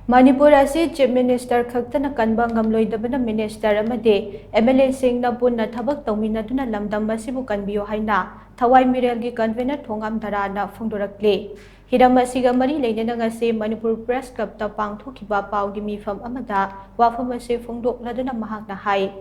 Manipur asi Chief Minister khakta kanba ngamloidabana Minister amade MLA singna punna thabak tawminaduna lamdam masibu kanbiyo haina Thawai Mirelgi convener Thongam Dharana phongdorakle hiram asiga mari leinana ngase Manipur Press Club ta pangthokiba pawgi mifam amada wafam ase phongdokladuna mahakna hai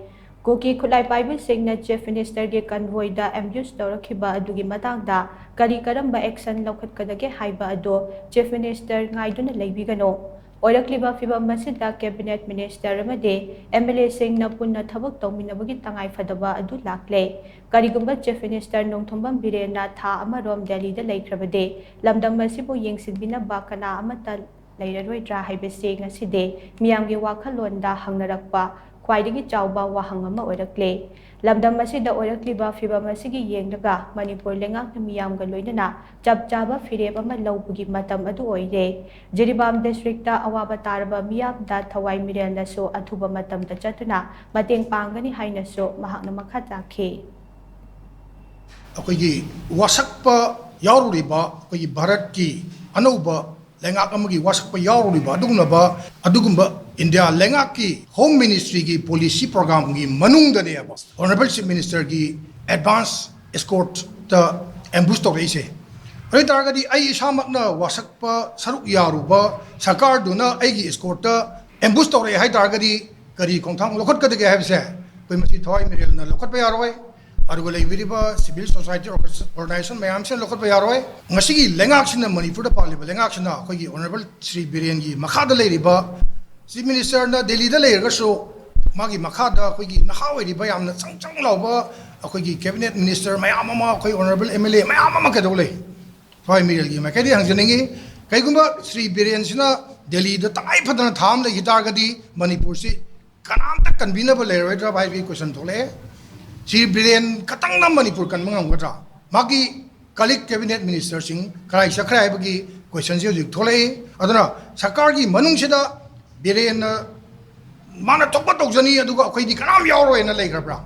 Koki khulai paibu singna Chief Minister ge convoy da ambush tawrakhiba adugi matangda kari karamba action laukhatkadage haiba ado Chief Minister ngaiduna leibigano Orakliba Fiba Masida Cabinet Minister Ramade, MLA Singh Napuna Tabak Tominabagi Tangai Fadaba Adu Lakle, Karigumba Chief Minister Nongtombam Birena Tha Amarom Delhi the Lake Rabade, Lamdam Masibo Ying Sidbina Bakana Amata Lairoi Dra Hibesing Aside, Miyangi Wakalonda Hangarakpa, Kwaidigi Chauba Wahangama Orakle. Lamdam masida orakliba fiba masigi yengdaga Manipur lengak na miyam galoidana chap chaba fireb ama lawbugi matam adu oire Jiribam district ta awaba tarba miyam da Thawai Mirel na so athuba matam da chatuna mateng pangani haina so mahakna makha ke akoigi wasakpa yaururiba akoigi Bharat ki anauba lengak amagi wasakpa yaururiba adugumba India lengak ki Home Ministry ki policy program ki manung da ne Honorable Chief Minister ki advance escort ta ambush to reise ai targadi ai samakna wasakpa saruk yaruba sarkar duna ai gi escort ta ambush to re hai targadi kari kongthang lokhat ka de hai se koi masi Thawai Mirel na lokhat pa yaroi arugo leibiriba civil society organization mayam se lokhat pa yaroi ngasi gi lengak sina Manipur da paliba lengak sina koi gi Honorable Sri Biren gi makha da leiriba Chief Minister na Delhi da leir so magi makha da koi gi nahawi riba yamna changchang lawba koi gi cabinet minister mayam ama koi honorable MLA mayam ama ka dole Thawai Mirel gi makai di hangjaningi kai gumba Sri Biren sina Delhi da tai phadana tham le hitar gadi Manipur si kanam ta kanbina ba leir ra bai bi question thole Sri Biren katang na Manipur kan mangam gatra magi kalik cabinet minister sing krai sakrai ba gi question ji thole adana sarkar gi manung sida Biren mana tokpa tokjani aduga akhoi di kanam yauroi na leigrabra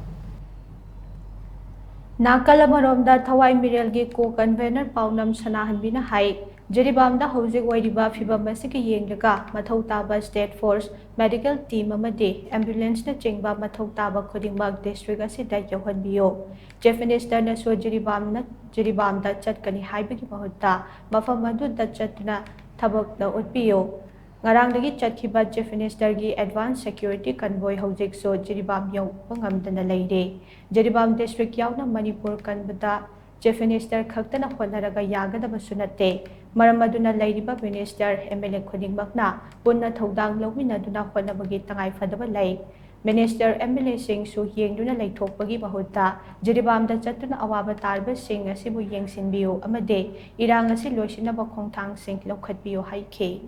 Nakalamaromda Thawai Mirel gi co convener Paunam Sanahanbina hai Jiribamda Hojik Oiriba Fiba Masiki Yengdaga Mathau Taba State Force Medical Team Amade Ambulance na Chingba Mathau Taba Khudingmak District asida Yohanbiyo Chief Minister na so Jiribamda chatkani haibagi mahutta mafam adudda chatna thabakda utbiyo Ngarangdagi chatkiba Chief Minister gi Advanced Security Convoy Hojik so Jiribam yaw pangamdana leire Jiribam District yawna Manipur kanbada Chief Minister khaktana khonaraga yagadaba sunate maramaduna leiriba Minister MLA khudingmakna punna thodang lawinaduna khonabagi tangai fadaba lei Minister MLA Singh su yengduna leithokpagi mahutta Jiribamda chatuna awaba tarba Singh asibu yengsinbiyo amade irang asi loisinaba khongthang sing lokhatbiyo haike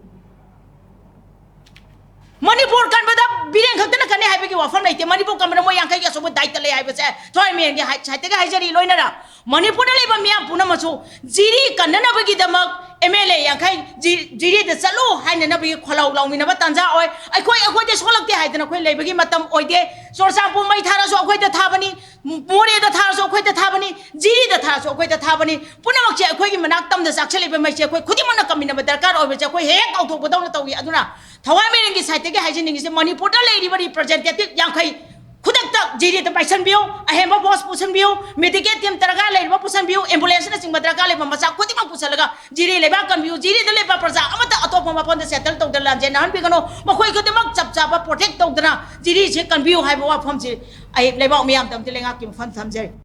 Manipur kan bada Biren khakta kane hai bagi wafam naite Manipur kan bada mo yang kai ga sobo daita le hai base Thawai Mirel ge hai te ga hai jari loina ra Manipur le ba miya puna macho jiri kanna bagi damak MLA yang kai jiri de chalu hai na bagi kholau laumi na ba tanja oi akhoi de solak te hai dana khoi le bagi matam oi de sorsa pu mai thara so akhoi de thabani more de thara so akhoi de thabani jiri de thara so akhoi de thabani puna mak che akhoi gi manak tam de sakchali ba mai che akhoi khudi mana kamina ba darkar oi ba che akhoi he kau thok ba dau na tawi aduna Thawai Mirel gi site ge hai jin ngi se Manipur da le ri representative yang kai khudak jiri de paisan biu ahemba boss pusan biu medical team taraga le ba pusan biu ambulance na singba taraga le masa khudi ma pusalaga jiri le ba kan biu jiri de le ba praja amata atop ma pon de settle tong de lan je nan bi kano makhoi khudi mak chap chap protect tong dana jiri je kan biu hai ba wa phom ji ai le ba miyam tam te lenga kim fan tham je